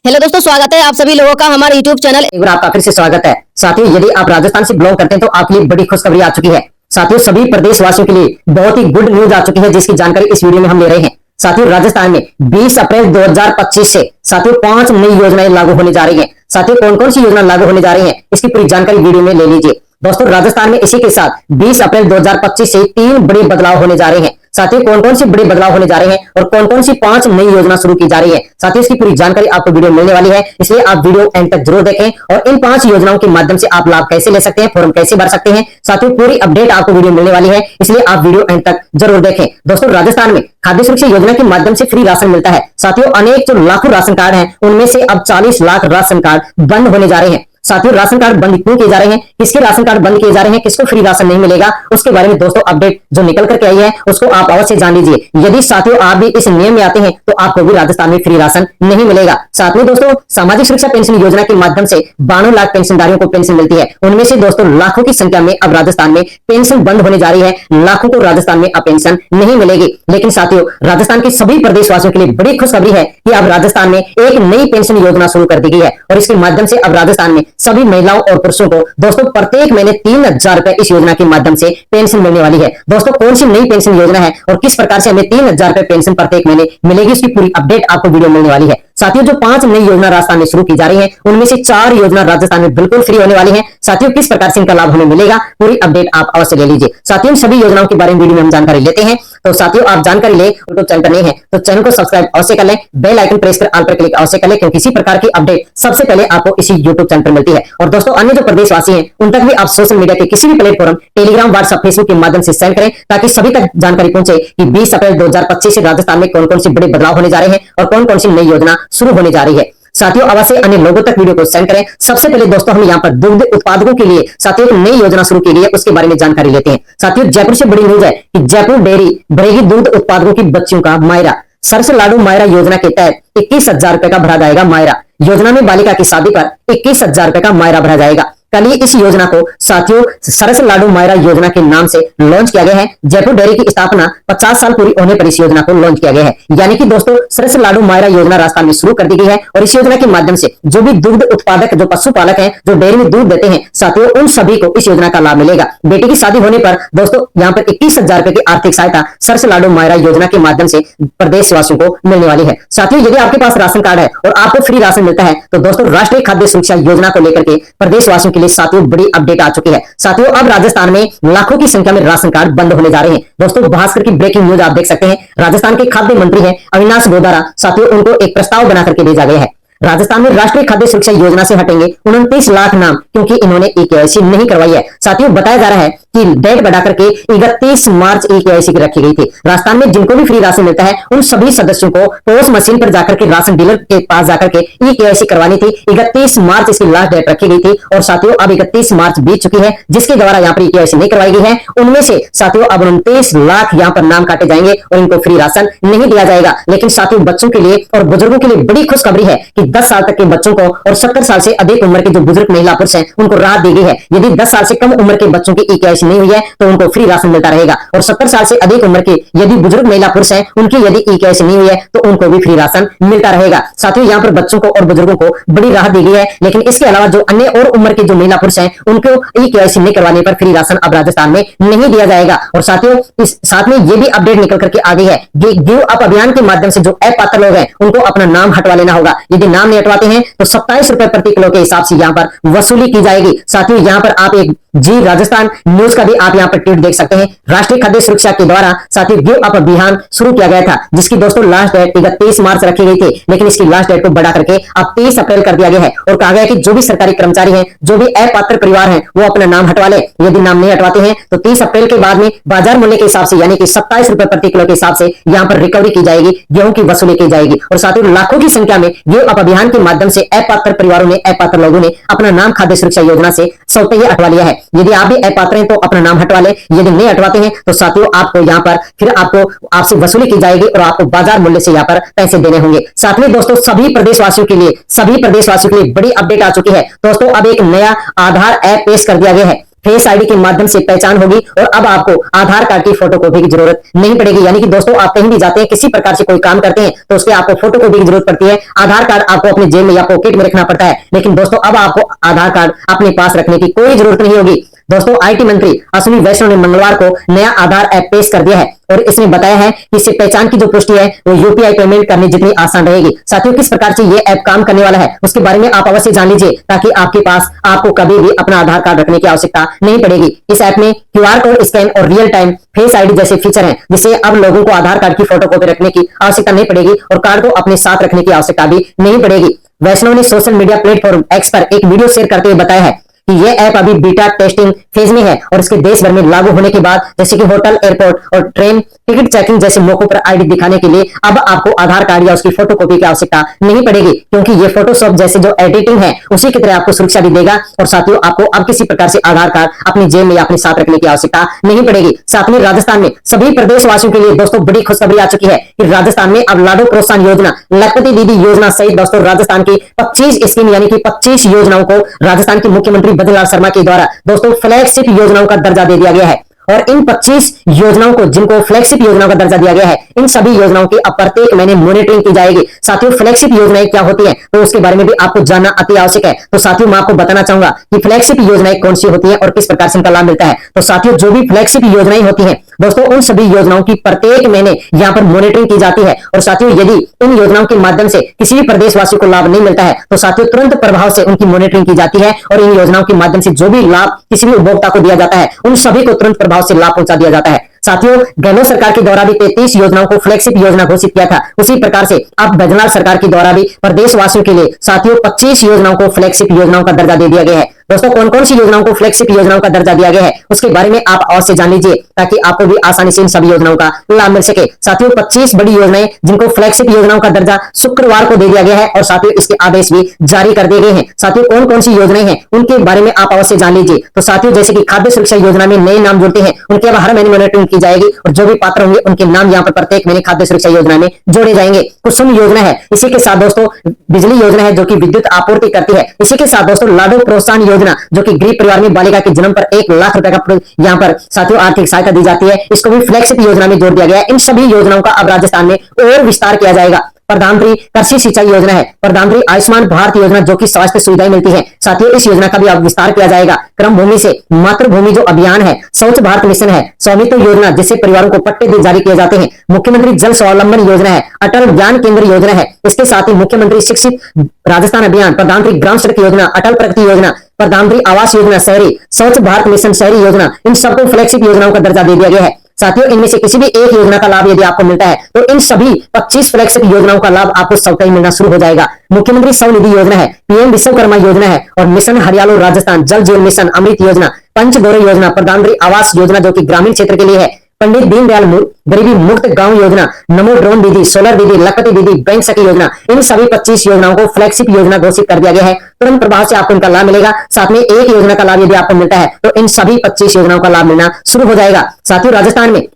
Hello दोस्तों, स्वागत है आप सभी लोगों का हमारे यूट्यूब चैनल। एक बार आपका फिर से स्वागत है। साथियों, यदि आप राजस्थान से बिलोंग करते हैं तो आपके लिए बड़ी खुशखबरी आ चुकी है। साथियों, सभी प्रदेशवासियों के लिए बहुत ही गुड न्यूज आ चुकी है, जिसकी जानकारी इस वीडियो में हम ले रहे हैं। साथियों, राजस्थान में 20 अप्रैल 2025 से साथियों 5 नई योजनाएं लागू होने जा रही हैं। साथियों, कौन कौन सी योजना लागू होने जा रही है, इसकी पूरी जानकारी वीडियो में ले लीजिए। दोस्तों, राजस्थान में इसी के साथ 20 अप्रैल 2025 से 3 बड़े बदलाव होने जा रहे हैं। साथियों, कौन कौन सी बड़े बदलाव होने जा रहे हैं और कौन कौन सी 5 नई योजना शुरू की जा रही है, साथियों इसकी पूरी जानकारी आपको वीडियो मिलने वाली है, इसलिए आप वीडियो एंड तक जरूर देखें। और इन 5 योजनाओं के माध्यम से आप लाभ कैसे ले सकते हैं, फॉर्म कैसे भर सकते हैं, साथियों पूरी अपडेट आपको वीडियो मिलने वाली है, इसलिए आप वीडियो एंड तक जरूर देखें। दोस्तों, राजस्थान में खाद्य सुरक्षा योजना के माध्यम से फ्री राशन मिलता है। साथियों, अनेक जो लाखों राशन कार्ड हैं, उनमें से अब 40 लाख राशन कार्ड बंद होने जा रहे हैं। साथियों, राशन कार्ड बंद क्यों किए जा रहे हैं, किसके राशन कार्ड बंद किए जा रहे हैं, किसको फ्री राशन नहीं मिलेगा, उसके बारे में दोस्तों अपडेट जो निकल करके आई है उसको आप अवश्य जान लीजिए। यदि साथियों आप भी इस नियम में आते हैं तो आपको भी राजस्थान में फ्री राशन नहीं मिलेगा। साथ में दोस्तों, सामाजिक सुरक्षा पेंशन योजना के माध्यम से 92 लाख पेंशनधारियों को पेंशन मिलती है। उनमें से दोस्तों लाखों की संख्या में अब राजस्थान में पेंशन बंद होने जा रही है। लाखों को राजस्थान में अब पेंशन नहीं मिलेगी। लेकिन साथियों, राजस्थान के सभी प्रदेशवासियों के लिए बड़ी खुशखबरी है कि अब राजस्थान में एक नई पेंशन योजना शुरू कर दी गई है और इसके माध्यम से अब राजस्थान में सभी महिलाओं और पुरुषों को दोस्तों प्रत्येक महीने 3,000 रुपए इस योजना के माध्यम से पेंशन मिलने वाली है। दोस्तों, कौन सी नई पेंशन योजना है और किस प्रकार से हमें 3,000 रुपए पेंशन प्रत्येक महीने मिलेगी, इसकी पूरी अपडेट आपको वीडियो मिलने वाली है। साथियों, जो 5 नई योजना राजस्थान में शुरू की जा रही है, उनमें से 4 योजना राजस्थान में बिल्कुल फ्री होने वाली है। साथियों, किस प्रकार से इनका लाभ हमें मिलेगा, पूरी अपडेट आप अवश्य ले लीजिए। साथियों, सभी योजनाओं के बारे में वीडियो में हम जानकारी लेते हैं। तो साथियों, आप जानकारी ले यूट्यूब चैनल पर नहीं है तो चैनल को सब्सक्राइब अवश्य कर लें, बेल आइकन प्रेस कर ऑल पर क्लिक अवश्य कर लें, क्योंकि इसी प्रकार की अपडेट सबसे पहले आपको इसी यूट्यूब चैनल पर मिलती है। और दोस्तों, अन्य जो प्रदेशवासी हैं उन तक भी आप सोशल मीडिया के किसी भी प्लेटफॉर्म टेलीग्राम, व्हाट्सएप, फेसबुक के माध्यम से सेंड करें, ताकि सभी तक जानकारी पहुंचे कि 20 अप्रैल 2025 से राजस्थान में कौन कौन से बड़े बदलाव होने जा रहे हैं और कौन कौन सी नई योजना शुरू होने जा रही है। साथियों, अवश्य अन्य लोगों तक वीडियो को सेंड करें। सबसे पहले दोस्तों, हम यहाँ पर दुग्ध उत्पादकों के लिए साथियों एक नई योजना शुरू की गई है, उसके बारे में जानकारी लेते हैं। साथियों, जयपुर से बड़ी न्यूज है कि जयपुर डेयरी भरेगी दूध उत्पादकों की बच्चियों का मायरा। सरस लाडू मायरा योजना के तहत 21,000 रुपए का भरा जाएगा मायरा। योजना में बालिका की शादी पर 21,000 रुपए का मायरा भरा जाएगा। कल ही इस योजना को साथियों सरस लाडू मायरा योजना के नाम से लॉन्च किया गया है। जयपुर डेयरी की स्थापना 50 साल पूरी होने पर इस योजना को लॉन्च किया गया है। यानी कि दोस्तों, सरस लाडू मायरा योजना राजस्थान में शुरू कर दी गई है और इस योजना के माध्यम से जो भी दुग्ध उत्पादक, जो पशुपालक हैं, जो डेयरी में दूध देते हैं, साथियों उन सभी को इस योजना का लाभ मिलेगा। बेटी की शादी होने पर दोस्तों यहाँ पर 21,000 रुपए की आर्थिक सहायता सरस लाडू मायरा योजना के माध्यम से प्रदेशवासियों को मिलने वाली है। साथियों, यदि आपके पास राशन कार्ड है और आपको फ्री राशन मिलता है तो दोस्तों राष्ट्रीय खाद्य सुरक्षा योजना को लेकर के प्रदेशवासियों के लिए साथियों बड़ी अपडेट आ चुकी है। साथियों, अब राजस्थान में लाखों की संख्या में राशन कार्ड बंद होने जा रहे हैं। दोस्तों, भास्कर की ब्रेकिंग न्यूज आप देख सकते हैं। राजस्थान के खाद्य मंत्री हैं अविनाश गोदारा, साथियों उनको एक प्रस्ताव बना करके भेजा गया है। राजस्थान में राष्ट्रीय खाद्य सुरक्षा योजना से हटेंगे 29 लाख नाम, क्योंकि इन्होंने ई-केवाईसी नहीं करवाई है। साथियों, बताया जा रहा है कि डेट बढ़ा करके 31 मार्च ई-केवाईसी की रखी गई थी। राजस्थान में जिनको भी फ्री राशन मिलता है उन सभी सदस्यों को पोस्ट मशीन पर जाकर के राशन डीलर के पास जाकर के ई-केवाईसी करवानी थी। 31 मार्च इसकी लास्ट डेट रखी गई थी और साथियों अब 31 मार्च बीत चुकी है, जिसके द्वारा यहाँ पर ई-केवाईसी नहीं करवाई गई है। उनमें से साथियों अब 29 लाख यहाँ पर नाम काटे जाएंगे और इनको फ्री राशन नहीं दिया जाएगा। लेकिन साथियों, बच्चों के लिए और बुजुर्गों के लिए बड़ी खुशखबरी है कि 10 साल तक के बच्चों को और 70 साल से अधिक उम्र के जो बुजुर्ग महिला पुरुष हैं उनको राहत दी गई है। यदि 10 साल से कम उम्र के बच्चों की ई-केवाईसी नहीं हुई है तो उनको फ्री राशन मिलता रहेगा और 70 साल से अधिक उम्र के यदि बुजुर्ग महिला पुरुष हैं उनकी यदि ई-केवाईसी नहीं हुई है तो उनको भी फ्री राशन मिलता रहेगा। साथियों, यहाँ पर बच्चों को और बुजुर्गों को बड़ी राहत दी गई है। लेकिन इसके अलावा जो अन्य और उम्र के जो महिला पुरुष हैं उनको ई-केवाईसी नहीं करवाने पर फ्री राशन अब राजस्थान में नहीं दिया जाएगा। और साथियों, इस साथ में ये भी अपडेट निकल करके आ गई है, गिव अप अभियान के माध्यम से जो अपात्र लोग हैं उनको अपना नाम हटवा लेना होगा। यदि नाम नहीं हटवाते हैं तो 27 रुपए प्रति किलो के हिसाब से यहाँ पर वसूली की जाएगी। साथियों, यहाँ पर आप एक जी राजस्थान न्यूज का भी आप यहाँ पर ट्वीट देख सकते हैं। राष्ट्रीय खाद्य सुरक्षा के द्वारा साथियों गिव अप अभियान शुरू किया गया था, जिसकी दोस्तों लास्ट डेट 31 मार्च रखी गई थी, लेकिन इसकी लास्ट डेट को बढ़ा करके अब 30 अप्रैल कर दिया गया है और कहा गया कि जो भी सरकारी कर्मचारी हैं, जो भी अपात्र परिवार हैं, वो अपना नाम हटवा ले। यदि नाम नहीं हटवाते हैं तो 30 अप्रैल के बाद में बाजार मूल्य के हिसाब से यानी कि 27 रुपए प्रति किलो के हिसाब से यहाँ पर रिकवरी की जाएगी, गेहूं की वसूली की जाएगी। और साथियों, लाखों की संख्या में गिव अप अभियान के माध्यम से अपात्र परिवारों ने, अपात्र लोगों ने अपना नाम खाद्य सुरक्षा योजना से स्वतः हटवा लिया है। यदि आप भी अपात्र हैं तो अपना नाम हटवा ले। यदि नहीं हटवाते हैं तो साथियों आपको यहाँ पर फिर आपसे वसूली की जाएगी और आपको बाजार मूल्य से यहाँ पर पैसे देने होंगे। साथ में दोस्तों, सभी प्रदेशवासियों के लिए बड़ी अपडेट आ चुकी है। दोस्तों, अब एक नया आधार ऐप पेश कर दिया गया है। फेस आईडी के माध्यम से पहचान होगी और अब आपको आधार कार्ड की फोटोकॉपी की जरूरत नहीं पड़ेगी। यानी कि दोस्तों आप कहीं भी जाते हैं, किसी प्रकार से कोई काम करते हैं तो उसके आपको फोटोकॉपी की जरूरत पड़ती है। आधार कार्ड आपको अपने जेब में या पॉकेट में रखना पड़ता है, लेकिन दोस्तों अब आपको आधार कार्ड अपने पास रखने की कोई जरूरत नहीं होगी। दोस्तों आईटी मंत्री अश्विनी वैष्णव ने मंगलवार को नया आधार ऐप पेश कर दिया है और इसने बताया है कि इससे पहचान की जो पुष्टि है वो यूपीआई पेमेंट करनी जितनी आसान रहेगी। साथियों किस प्रकार से ये ऐप काम करने वाला है उसके बारे में आप अवश्य जान लीजिए, ताकि आपके पास आपको कभी भी अपना आधार कार्ड रखने की आवश्यकता नहीं पड़ेगी। इस ऐप में क्यूआर कोड स्कैन और रियल टाइम फेस आईडी जैसे फीचर हैं, जिससे अब लोगों को आधार कार्ड की फोटोकॉपी रखने की आवश्यकता नहीं पड़ेगी और कार्ड को अपने साथ रखने की आवश्यकता भी नहीं पड़ेगी। वैष्णव ने सोशल मीडिया प्लेटफॉर्म एक्स पर एक वीडियो शेयर करते हुए बताया है कि यह ऐप अभी बीटा टेस्टिंग फेज में है और इसके देश भर में लागू होने के बाद जैसे कि होटल, एयरपोर्ट और ट्रेन टिकट चेकिंग जैसे मौकों पर आईडी दिखाने के लिए अब आपको आधार कार्ड या उसकी फोटोकॉपी की आवश्यकता नहीं पड़ेगी, क्योंकि ये फोटोशॉप जैसे जो एडिटिंग है उसी की तरह आपको सुरक्षा भी देगा। और साथियों आपको अब किसी प्रकार से आधार कार्ड अपनी जेब में या अपने साथ रखने की आवश्यकता नहीं पड़ेगी। साथ में राजस्थान में सभी प्रदेशवासियों के लिए दोस्तों बड़ी खुशखबरी आ चुकी है कि राजस्थान में अब लाडो प्रोत्साहन योजना, लखपति दीदी योजना सहित दोस्तों राजस्थान की 25 स्कीम यानी कि 25 योजनाओं को राजस्थान के मुख्यमंत्री बद्रीलाल शर्मा के द्वारा दोस्तों फ्लैगशिप योजनाओं का दर्जा दे दिया गया है। और इन 25 योजनाओं को जिनको फ्लैगशिप योजनाओं का दर्जा दिया गया है, इन सभी योजनाओं की अब प्रत्येक महीने मॉनिटरिंग की जाएगी। साथियों फ्लैगशिप योजनाएं क्या होती हैं तो उसके बारे में भी आपको जानना अति आवश्यक है। तो साथियों मैं आपको बताना चाहूंगा कि फ्लैगशिप योजनाएं कौन सी होती हैं और किस प्रकार से इनका लाभ मिलता है। तो साथियों जो भी फ्लैगशिप योजनाएं होती हैं दोस्तों उन सभी योजनाओं की प्रत्येक महीने यहाँ पर मॉनिटरिंग की जाती है। और साथियों यदि इन योजनाओं के माध्यम से किसी भी प्रदेशवासी को लाभ नहीं मिलता है तो साथियों तुरंत प्रभाव से उनकी मॉनिटरिंग की जाती है और इन योजनाओं के माध्यम से जो भी लाभ किसी भी उपभोक्ता को दिया जाता है उन सभी को तुरंत प्रभाव से लाभ पहुंचा दिया जाता है। साथियों गहलोत सरकार के द्वारा भी 33 योजनाओं को फ्लैगशिप योजना घोषित किया था, उसी प्रकार से अब बजनाल सरकार के द्वारा भी प्रदेशवासियों के लिए साथियों 25 योजनाओं को फ्लैगशिप योजनाओं का दर्जा दे दिया गया है। दोस्तों कौन कौन सी योजनाओं को फ्लैगशिप योजनाओं का दर्जा दिया गया है उसके बारे में आप अवश्य जान लीजिए, ताकि आपको भी आसानी से इन सभी योजनाओं का लाभ मिल सके। साथियों 25 बड़ी योजनाएं जिनको फ्लैगशिप योजनाओं का दर्जा शुक्रवार को दे दिया गया है और साथियों इसके आदेश भी जारी कर दिए गए हैं। साथियों कौन कौन सी योजनाएं हैं उनके बारे में आप अवश्य जान लीजिए। तो साथियों जैसे कि खाद्य सुरक्षा योजना में नए नाम जुड़ते हैं उनके अब हर महीने मॉनिटरिंग की जाएगी और जो भी पात्र होंगे उनके नाम यहाँ पर प्रत्येक महीने खाद्य सुरक्षा योजना में जोड़े जाएंगे। कुसुम योजना है, इसी के साथ दोस्तों बिजली योजना है जो कि विद्युत आपूर्ति करती है। इसी के साथ दोस्तों लाडो प्रोत्साहन योजना जो कि गरीब परिवार में बालिका के जन्म पर 1 लाख रुपए का यहाँ पर साथियों आर्थिक सहायता दी जाती है, इसको भी फ्लैगशिप योजना में जोड़ दिया गया है। इन सभी योजनाओं का अब राजस्थान में और विस्तार किया जाएगा। प्रधानमंत्री कृषि सिंचाई योजना है, प्रधानमंत्री आयुष्मान भारत योजना जो कि स्वास्थ्य सुविधाएं मिलती है, साथियों इस योजना का भी अब विस्तार किया जाएगा। क्रम भूमि से मातृभूमि जो अभियान है, स्वच्छ भारत मिशन है, स्वामित्व योजना जिससे परिवारों को पट्टे जारी किए जाते हैं, मुख्यमंत्री जल स्वावलंबन योजना है, अटल ज्ञान केंद्र योजना है, इसके साथ ही मुख्यमंत्री शिक्षित राजस्थान अभियान, प्रधानमंत्री ग्राम सड़क योजना, अटल प्रगति योजना, प्रधानमंत्री आवास योजना शहरी, स्वच्छ भारत मिशन शहरी योजना, इन सबको फ्लैगशिप योजनाओं का दर्जा दे दिया गया है। साथियों इनमें से किसी भी एक योजना का लाभ यदि आपको मिलता है तो इन सभी 25 फ्लैगशिप योजनाओं का लाभ आपको स्वतः ही मिलना शुरू हो जाएगा। मुख्यमंत्री स्वनिधि योजना है, पीएम विश्वकर्मा योजना है और मिशन हरियाणा राजस्थान, जल जीवन मिशन, अमृत योजना, पंचगौरी योजना, प्रधानमंत्री आवास योजना जो कि ग्रामीण क्षेत्र के लिए है, पंडित दीनदयाल गरीबी मुक्त गांव योजना, नमो ड्रोन दीदी, सोलर दीदी, लखपति दीदी, बैंक सखी योजना, इन सभी 25 योजनाओं को फ्लैगशिप योजना घोषित कर दिया गया है। तुरंत प्रभाव से आपको इनका लाभ मिलेगा। साथ में एक योजना का लाभ यदि आपको मिलता है तो इन सभी 25 योजनाओं का लाभ मिलना शुरू हो जाएगा। साथियों राजस्थान में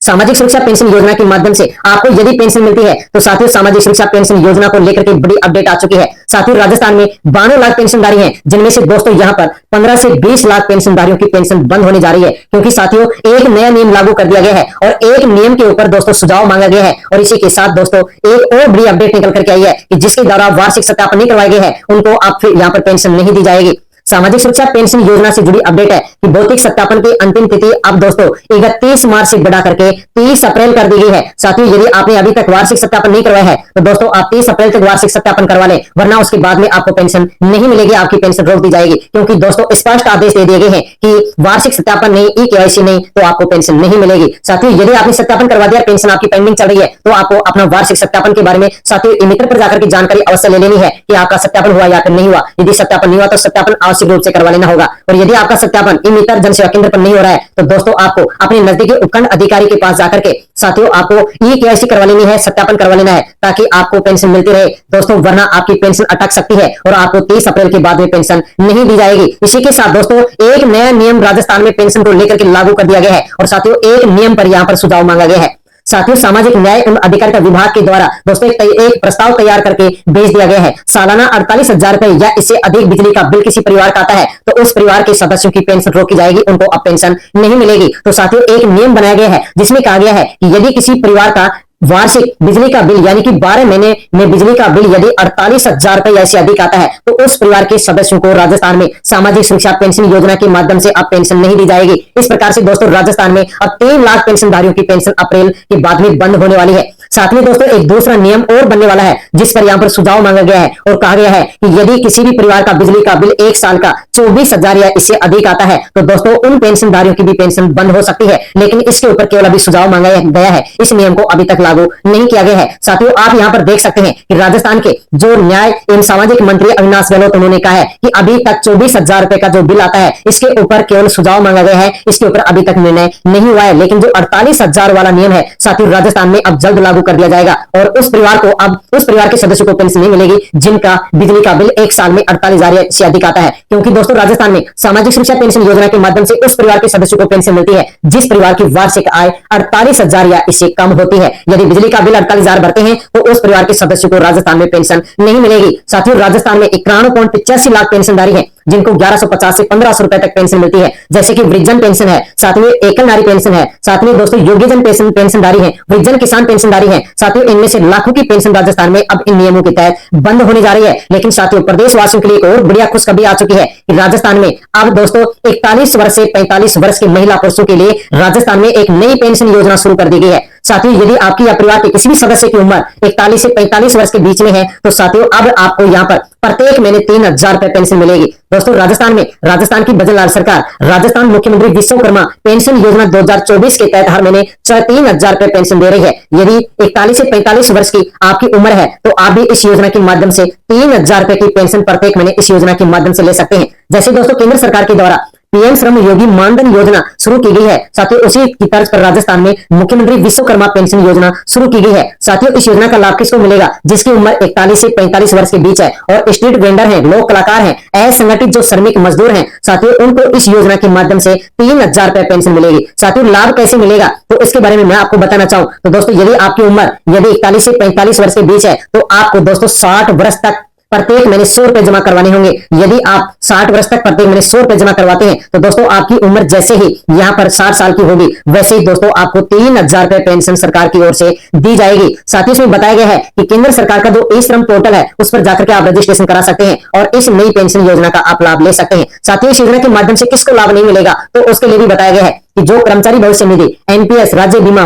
सामाजिक सुरक्षा पेंशन योजना के माध्यम से आपको यदि पेंशन मिलती है तो साथियों सामाजिक सुरक्षा पेंशन योजना को लेकर के बड़ी अपडेट आ चुकी है। साथियों राजस्थान में 92 लाख पेंशनधारी हैं, जिनमें से दोस्तों यहाँ पर 15 से 20 लाख पेंशनधारियों की पेंशन बंद होने जा रही है, क्योंकि साथियों एक नया नियम लागू कर दिया गया है और एक नियम के ऊपर दोस्तों सुझाव मांगा गया है। और इसी के साथ दोस्तों एक और बड़ी अपडेट निकल करके आई है कि जिसके द्वारा वार्षिक सत्यापन नहीं करवाए गए हैं उनको अब फिर यहाँ पर पेंशन नहीं दी जाएगी। सामाजिक सुरक्षा पेंशन योजना से जुड़ी अपडेट है कि भौतिक सत्यापन की अंतिम तिथि अब दोस्तों 31 मार्च से बढ़ा करके 30 अप्रैल कर दी गई है। साथियों यदि आपने अभी तक वार्षिक सत्यापन नहीं करवाया है तो दोस्तों आप 30 अप्रैल तक वार्षिक सत्यापन करवा लें, वरना उसके बाद में आपको पेंशन नहीं मिलेगी, आपकी पेंशन रोक दी जाएगी। क्योंकि दोस्तों स्पष्ट आदेश दे दिए गए हैं कि वार्षिक सत्यापन नहीं, ई-केवाईसी नहीं तो आपको पेंशन नहीं मिलेगी। साथियों यदि आपने सत्यापन करवा दिया, पेंशन आपकी पेंडिंग चल रही है, तो आपको अपना वार्षिक सत्यापन के बारे में साथियों ई-मित्र पर जाकर के जानकारी अवश्य ले लेनी है कि आपका सत्यापन हुआ या फिर नहीं हुआ। यदि सत्यापन नहीं हुआ तो सत्यापन आवश्यक रूप से करवा लेना होगा। और यदि आपका सत्यापन ई-मित्र जन सेवा केंद्र पर नहीं हो रहा है तो दोस्तों आपको अपने नजदीकी उपखंड अधिकारी के पास जाकर के साथियों आपको ई-केवाईसी करवा लेनी है, सत्यापन करवा लेना है, ताकि आपको पेंशन मिलती रहे दोस्तों, वरना आपकी पेंशन अटक सकती है और आपको 30 अप्रैल के बाद में पेंशन नहीं दी जाएगी। इसी के साथ दोस्तों एक नया नियम राजस्थान में पेंशन को लेकर के लागू कर दिया गया है और साथियों एक नियम पर यहाँ पर सुझाव मांगा गया है। साथियों सामाजिक न्याय एवं अधिकारिता विभाग के द्वारा दोस्तों एक प्रस्ताव तैयार करके भेज दिया गया है। सालाना 48,000 रुपए या इससे अधिक बिजली का बिल किसी परिवार का आता है तो उस परिवार के सदस्यों की पेंशन रोकी जाएगी, उनको अब पेंशन नहीं मिलेगी। तो साथियों एक नियम बनाया गया है जिसमें कहा गया है कि यदि किसी परिवार का वार्षिक बिजली का बिल यानी कि 12 महीने में बिजली का बिल यदि 48,000 रुपए या इससे अधिक आता है तो उस परिवार के सदस्यों को राजस्थान में सामाजिक सुरक्षा पेंशन योजना के माध्यम से अब पेंशन नहीं दी जाएगी। इस प्रकार से दोस्तों राजस्थान में अब 3 लाख पेंशनधारियों की पेंशन अप्रैल के बाद में बंद होने वाली है। साथ में दोस्तों एक दूसरा नियम और बनने वाला है जिस पर यहाँ पर सुझाव मांगा गया है और कहा गया है कि यदि किसी भी परिवार का बिजली का बिल एक साल का 24,000 या इससे अधिक आता है तो दोस्तों उन पेंशनधारियों की भी पेंशन बंद हो सकती है, लेकिन इसके ऊपर केवल अभी सुझाव मांगा गया है, इस नियम को अभी तक लागू नहीं किया गया है। साथियों आप यहाँ पर देख सकते हैं कि राजस्थान के जो न्याय एवं सामाजिक मंत्री अविनाश गहलोत उन्होंने कहा है कि अभी तक 24,000 रुपए का जो बिल आता है इसके ऊपर केवल सुझाव मांगा गया है, इसके ऊपर अभी तक निर्णय नहीं हुआ है। लेकिन जो 48,000 वाला नियम है साथियों राजस्थान में अब जल्द लागू कर दिया जाएगा और उस परिवार के सदस्यों को पेंशन नहीं मिलेगी जिनका बिजली का बिल एक साल में 48,000 से अधिक आता है, क्योंकि दोस्तों राजस्थान में सामाजिक सुरक्षा पेंशन योजना के माध्यम से उस परिवार के सदस्यों को पेंशन मिलती है जिस परिवार की वार्षिक आय 48,000 या इससे कम होती है। यदि बिजली का बिल 48,000 भरते हैं तो उस परिवार के सदस्यों को राजस्थान में पेंशन नहीं मिलेगी। साथियों राजस्थान में 91.85 लाख पेंशनधारी है जिनको 1150 से 1500 रुपए तक पेंशन मिलती है, जैसे कि वृद्धजन पेंशन है, साथ में एकल नारी पेंशन है, साथ में दोस्तों योग्यजन पेंशनधारी है, वृद्धजन किसान पेंशनधारी है। साथियों इनमें से लाखों की पेंशन राजस्थान में अब इन नियमों के तहत बंद होने जा रही है। लेकिन साथियों प्रदेशवासियों के लिए एक और बढ़िया खुशखबरी आ चुकी है कि राजस्थान में अब दोस्तों 41 वर्ष से 45 वर्ष के महिला पुरुषों के लिए राजस्थान में एक नई पेंशन योजना शुरू कर दी गई है। साथियों यदि आपकी या परिवार के किसी भी सदस्य की उम्र 41 से 45 वर्ष के बीच में है तो साथियों अब आपको यहाँ पर प्रत्येक महीने 3,000 रुपए पेंशन मिलेगी। दोस्तों राजस्थान की भजनलाल सरकार राजस्थान मुख्यमंत्री विश्वकर्मा पेंशन योजना 2024 के तहत हर महीने 3,000 रुपए पेंशन दे रही है। यदि 41 से 45 वर्ष की आपकी उम्र है तो आप भी इस योजना के माध्यम से 3,000 रुपए की पेंशन प्रत्येक महीने इस योजना के माध्यम से ले सकते हैं। जैसे दोस्तों केंद्र सरकार के द्वारा पीएम श्रम योगी मानधन योजना शुरू की गई है, साथियों उसी की तर्ज पर राजस्थान में मुख्यमंत्री विश्वकर्मा पेंशन योजना शुरू की गई है। साथियों इस योजना का लाभ किसको मिलेगा? जिसकी उम्र 41 से 45 वर्ष के बीच है और स्ट्रीट वेंडर हैं, लोक कलाकार हैं, असंगठित जो श्रमिक मजदूर हैं, साथियों उनको इस योजना के माध्यम से 3,000 रुपए पेंशन मिलेगी। साथियों लाभ कैसे मिलेगा तो इसके बारे में मैं आपको बताना चाहूं तो दोस्तों यदि आपकी उम्र यदि 41 से 45 वर्ष के बीच है तो आपको दोस्तों 60 वर्ष तक प्रत्येक महीने 100 रुपए जमा करवाने होंगे। यदि आप 60 वर्ष तक प्रत्येक महीने 100 रुपए जमा करवाते हैं तो दोस्तों आपकी उम्र जैसे ही यहाँ पर 60 साल की होगी वैसे ही दोस्तों आपको 3,000 रुपए पेंशन सरकार की ओर से दी जाएगी। साथ ही इसमें बताया गया है कि केंद्र सरकार का जो ई श्रम पोर्टल है उस पर जाकर के आप रजिस्ट्रेशन करा सकते हैं और इस नई पेंशन योजना का आप लाभ ले सकते हैं। साथ ही इस योजना के माध्यम से किसको लाभ नहीं मिलेगा तो उसके लिए भी बताया गया है कि जो कर्मचारी भविष्य निधि, एनपीएस, राज्य बीमा,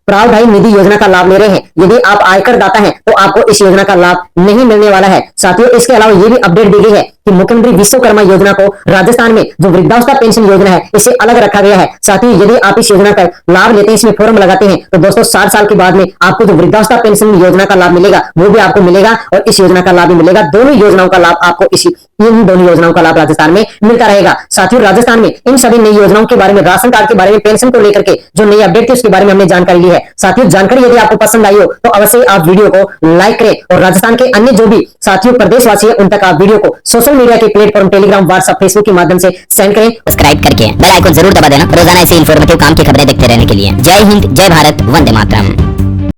प्रावधायी निधि योजना का लाभ ले रहे हैं, यदि आप आयकर दाता हैं तो आपको इस योजना का लाभ नहीं मिलने वाला है। साथियों इसके अलावा ये भी अपडेट दी गई है कि मुख्यमंत्री विश्वकर्मा योजना को राजस्थान में जो वृद्धावस्था पेंशन योजना है इसे अलग रखा गया है। साथियों यदि आप इस योजना का लाभ लेते हैं, इसमें फॉर्म लगाते हैं तो दोस्तों 60 साल के बाद में आपको जो वृद्धावस्था पेंशन योजना का लाभ मिलेगा वो भी आपको मिलेगा और इस योजना का लाभ भी मिलेगा। दोनों योजनाओं का लाभ आपको इन दोनों योजनाओं का लाभ राजस्थान में मिलता रहेगा। साथियों राजस्थान में इन सभी नई योजनाओं के बारे में, राशन कार्ड के बारे में, पेंशन को लेकर के जो नई अपडेट थी उसके बारे में हमने जानकारी ली है। साथियों जानकारी यदि आपको पसंद आई हो तो अवश्य आप वीडियो को लाइक करें और राजस्थान के अन्य जो भी साथियों प्रदेशवासी है उन तक आप वीडियो को सोशल मीडिया के प्लेटफॉर्म टेलीग्राम, व्हाट्सएप, फेसबुक के माध्यम से सेंड करें। सब्सक्राइब करके बेल आइकन जरूर दबा देना रोजाना ऐसी इंफॉर्मेटिव काम की खबरें देखते रहने के लिए। जय हिंद, जय भारत, वंदे मातरम।